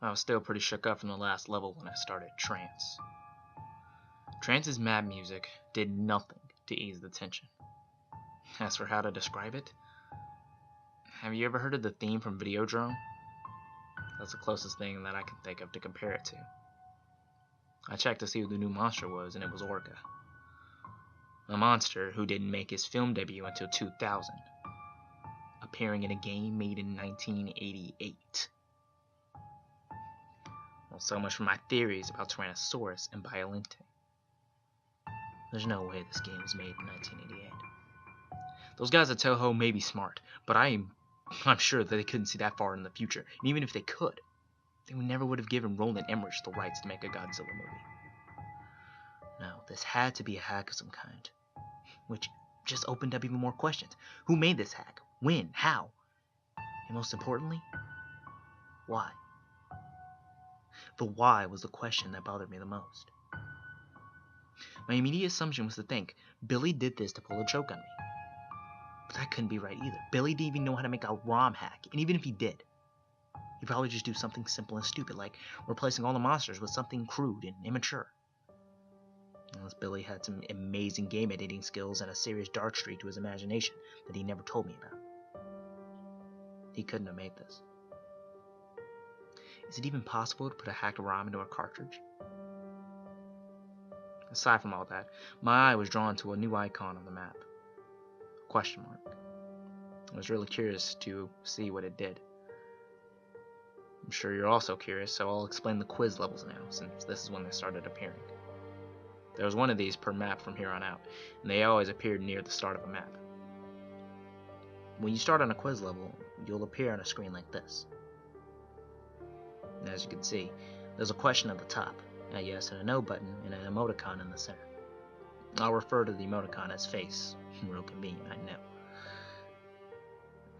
I was still pretty shook up from the last level when I started Trance. Trance's map music did nothing to ease the tension. As for how to describe it, have you ever heard of the theme from Videodrome? That's the closest thing that I can think of to compare it to. I checked to see who the new monster was, and it was Orca. A monster who didn't make his film debut until 2000, appearing in a game made in 1988. Well, so much for my theories about Tyrannosaurus and Biolente. There's no way this game was made in 1988. Those guys at Toho may be smart, but I'm sure that they couldn't see that far in the future. And even if they could, they never would have given Roland Emmerich the rights to make a Godzilla movie. No, this had to be a hack of some kind, which just opened up even more questions. Who made this hack? When? How? And most importantly, why? The why was the question that bothered me the most. My immediate assumption was to think Billy did this to pull a joke on me. But that couldn't be right either. Billy didn't even know how to make a ROM hack, and even if he did, he'd probably just do something simple and stupid, like replacing all the monsters with something crude and immature. Unless Billy had some amazing game editing skills and a serious dark streak to his imagination that he never told me about. He couldn't have made this. Is it even possible to put a hacked ROM into a cartridge? Aside from all that, my eye was drawn to a new icon on the map. Question mark. I was really curious to see what it did. I'm sure you're also curious, so I'll explain the quiz levels now, since this is when they started appearing. There was one of these per map from here on out, and they always appeared near the start of a map. When you start on a quiz level, you'll appear on a screen like this. And as you can see, there's a question at the top, a yes and a no button, and an emoticon in the center. I'll refer to the emoticon as face. Real convenient, I know.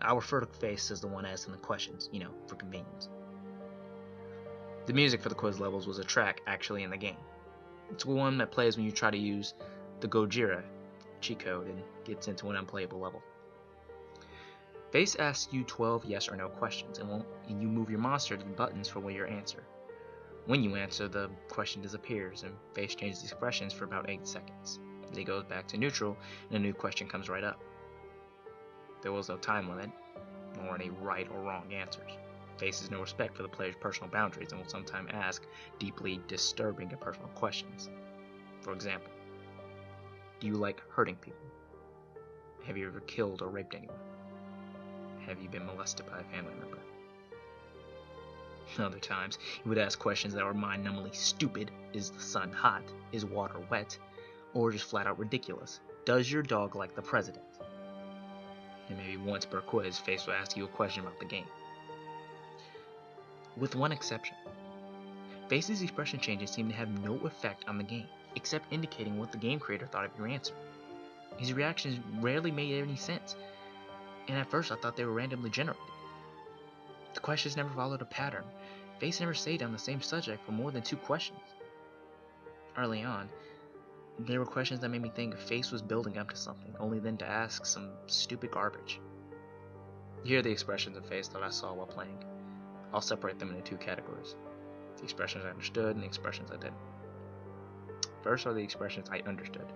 I'll refer to face as the one asking the questions, for convenience. The music for the quiz levels was a track actually in the game. It's one that plays when you try to use the Gojira cheat code and gets into an unplayable level. Face asks you 12 yes or no questions, and you move your monster to the buttons for your answer. When you answer, the question disappears, and Face changes expressions for about 8 seconds. Then he goes back to neutral, and a new question comes right up. There was no time limit, nor any right or wrong answers. Face has no respect for the player's personal boundaries and will sometimes ask deeply disturbing and personal questions. For example, do you like hurting people? Have you ever killed or raped anyone? Have you been molested by a family member? Other times, he would ask questions that were mind-numbingly stupid. Is the sun hot? Is water wet? Or just flat out ridiculous. Does your dog like the president? And maybe once per quiz, Face will ask you a question about the game. With one exception. Face's expression changes seem to have no effect on the game, except indicating what the game creator thought of your answer. His reactions rarely made any sense, and at first I thought they were randomly generated. The questions never followed a pattern. Face never stayed on the same subject for more than 2 questions. Early on, there were questions that made me think Face was building up to something, only then to ask some stupid garbage. Here are the expressions of Face that I saw while playing. I'll separate them into 2 categories. The expressions I understood and the expressions I didn't. First are the expressions I understood.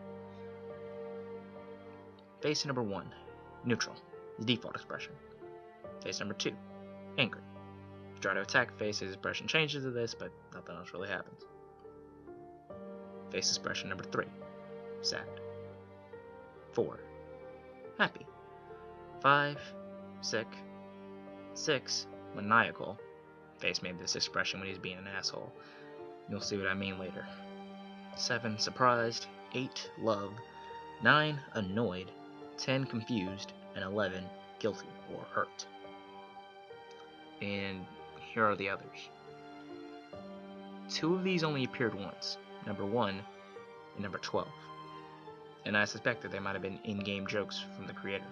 Face number 1, neutral, the default expression. Face number 2, angry. If you try to attack Face, his expression changes to this, but nothing else really happens. Face expression number 3, sad. 4, happy. 5, sick. 6, maniacal. Face made this expression when he's being an asshole. You'll see what I mean later. 7, surprised. 8, love. 9, annoyed. 10, confused. And 11, guilty or hurt. And here are the others. 2 of these only appeared once. Number 1 and number 12. And I suspect that they might have been in-game jokes from the creator.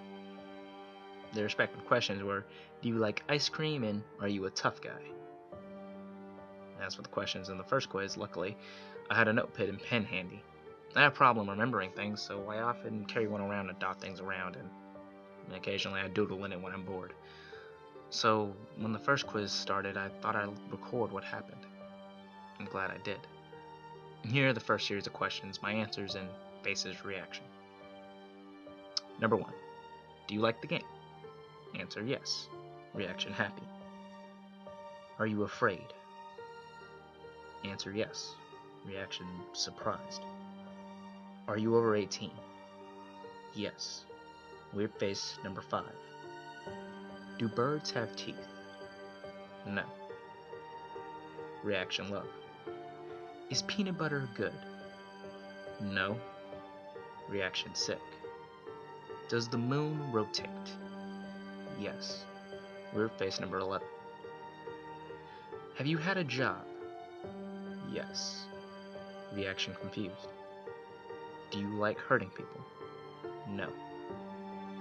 Their respective questions were, do you like ice cream and are you a tough guy? As for the questions in the first quiz, luckily, I had a notepad and pen handy. I have a problem remembering things, so I often carry one around and dot things around, and occasionally I doodle in it when I'm bored. So, when the first quiz started, I thought I'd record what happened. I'm glad I did. Here are the first series of questions, my answers, and Face's reaction. Number 1. Do you like the game? Answer yes. Reaction happy. Are you afraid? Answer yes. Reaction surprised. Are you over 18? Yes. Weird face number 5. Do birds have teeth? No. Reaction love. Is peanut butter good? No. Reaction sick. Does the moon rotate? Yes. Weird face number 11. Have you had a job? Yes. Reaction confused. Do you like hurting people? No.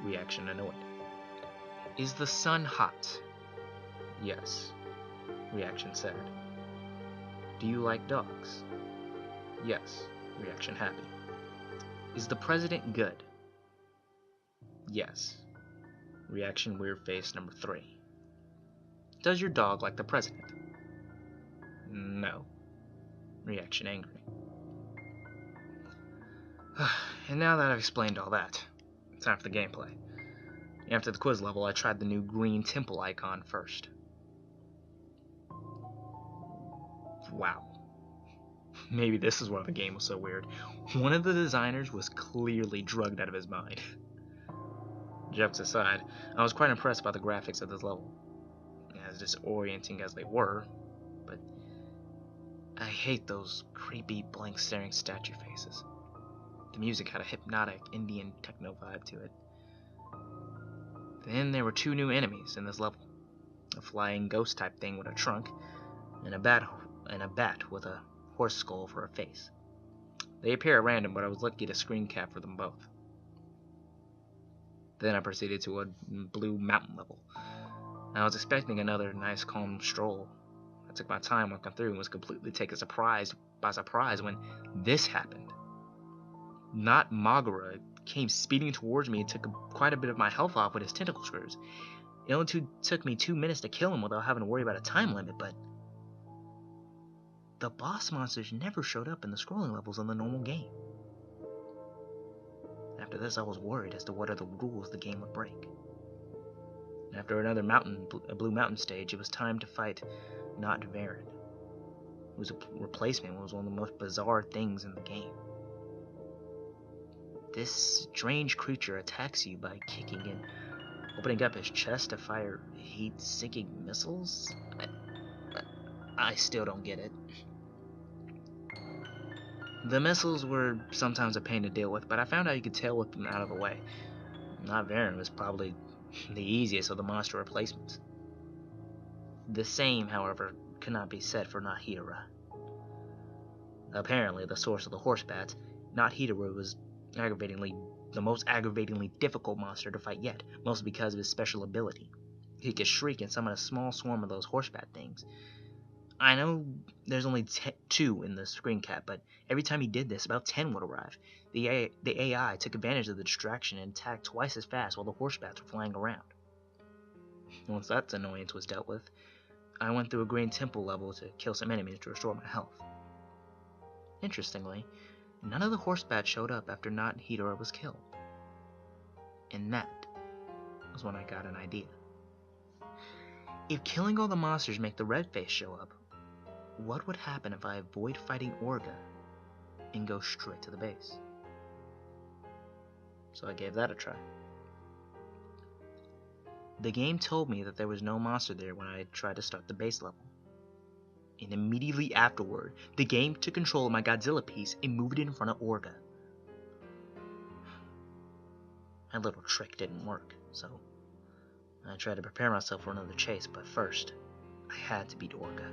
Reaction annoyed. Is the sun hot? Yes. Reaction sad. Do you like dogs? Yes. Reaction happy. Is the president good? Yes. Reaction weird face number 3. Does your dog like the president? No. Reaction angry. And now that I've explained all that, it's time for the gameplay. After the quiz level, I tried the new green temple icon first. Wow. Maybe this is why the game was so weird. One of the designers was clearly drugged out of his mind. Jokes aside, I was quite impressed by the graphics of this level. As disorienting as they were, but I hate those creepy, blank staring statue faces. The music had a hypnotic Indian techno vibe to it. Then there were 2 new enemies in this level. A flying ghost type thing with a trunk, and a bat with a horse skull for a face. They appear at random, but I was lucky to screen cap for them both. Then I proceeded to a blue mountain level. I was expecting another nice calm stroll. I took my time walking through and was completely taken by surprise when this happened. Not Magura came speeding towards me and took quite a bit of my health off with his tentacle screws. It only took me 2 minutes to kill him without having to worry about a time limit, but the boss monsters never showed up in the scrolling levels in the normal game. After this, I was worried as to what other rules the game would break. After another blue mountain stage, it was time to fight Not Varen, whose replacement was one of the most bizarre things in the game. This strange creature attacks you by kicking and opening up his chest to fire heat-sinking missiles? I still don't get it. The missiles were sometimes a pain to deal with, but I found out you could tail whip them out of the way. Not Varen was probably the easiest of the monster replacements. The same, however, could not be said for Not Hidara. Apparently, the source of the horse bats, Not Hidara was the most aggravatingly difficult monster to fight yet, mostly because of his special ability. He could shriek and summon a small swarm of those horse bat things. I know there's only 2 in the screen cap, but every time he did this, about 10 would arrive. The AI took advantage of the distraction and attacked twice as fast while the horse bats were flying around. Once that annoyance was dealt with, I went through a green temple level to kill some enemies to restore my health. Interestingly, none of the horse bats showed up after Not Hidara was killed. And that was when I got an idea. If killing all the monsters make the red face show up, what would happen if I avoid fighting Orga and go straight to the base? So I gave that a try. The game told me that there was no monster there when I tried to start the base level. And immediately afterward, the game took control of my Godzilla piece and moved it in front of Orga. My little trick didn't work, so I tried to prepare myself for another chase, but first, I had to beat Orga.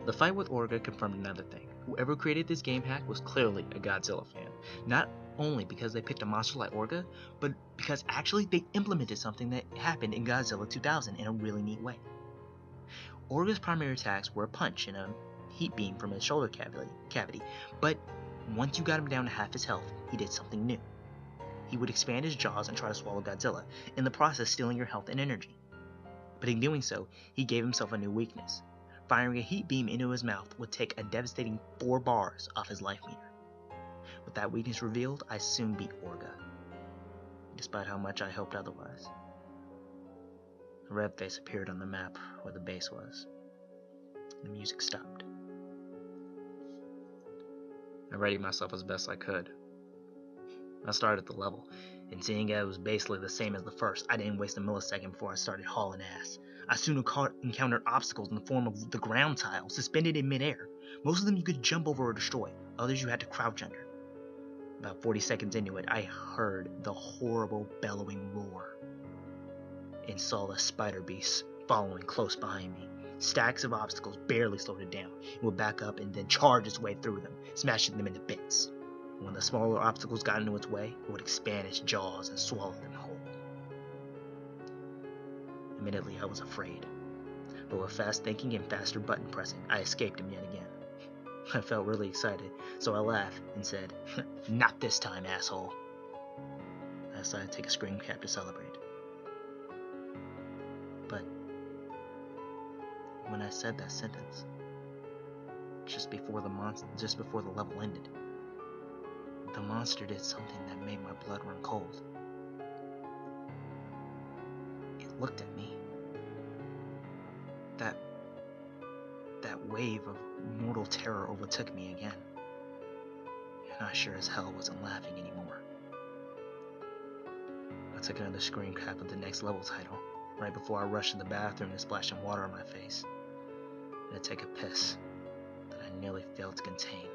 The fight with Orga confirmed another thing. Whoever created this game hack was clearly a Godzilla fan. Not only because they picked a monster like Orga, but because actually they implemented something that happened in Godzilla 2000 in a really neat way. Orga's primary attacks were a punch and a heat beam from his shoulder cavity, but once you got him down to half his health, he did something new. he would expand his jaws and try to swallow Godzilla, in the process stealing your health and energy. But in doing so, he gave himself a new weakness. Firing a heat beam into his mouth would take a devastating 4 bars off his life meter. With that weakness revealed, I soon beat Orga, despite how much I hoped otherwise. A red face appeared on the map where the base was. The music stopped. I readied myself as best I could. I started the level, and seeing it was basically the same as the first, I didn't waste a millisecond before I started hauling ass. I soon encountered obstacles in the form of the ground tiles, suspended in midair. Most of them you could jump over or destroy, others you had to crouch under. About 40 seconds into it, I heard the horrible bellowing roar, and saw the spider beasts following close behind me. Stacks of obstacles barely slowed it down. It would back up and then charge its way through them, smashing them into bits. When the smaller obstacles got into its way, it would expand its jaws and swallow them whole. Admittedly, I was afraid, but with fast thinking and faster button pressing, I escaped him yet again. I felt really excited, so I laughed and said, "Not this time, asshole." I decided to take a screen cap to celebrate. But when I said that sentence, just before the level ended, the monster did something that made my blood run cold. It looked at me. That wave of mortal terror overtook me again. And I sure as hell wasn't laughing anymore. I took another screen cap of the next level title, right before I rushed to the bathroom to splash some water on my face, and to take a piss that I nearly failed to contain.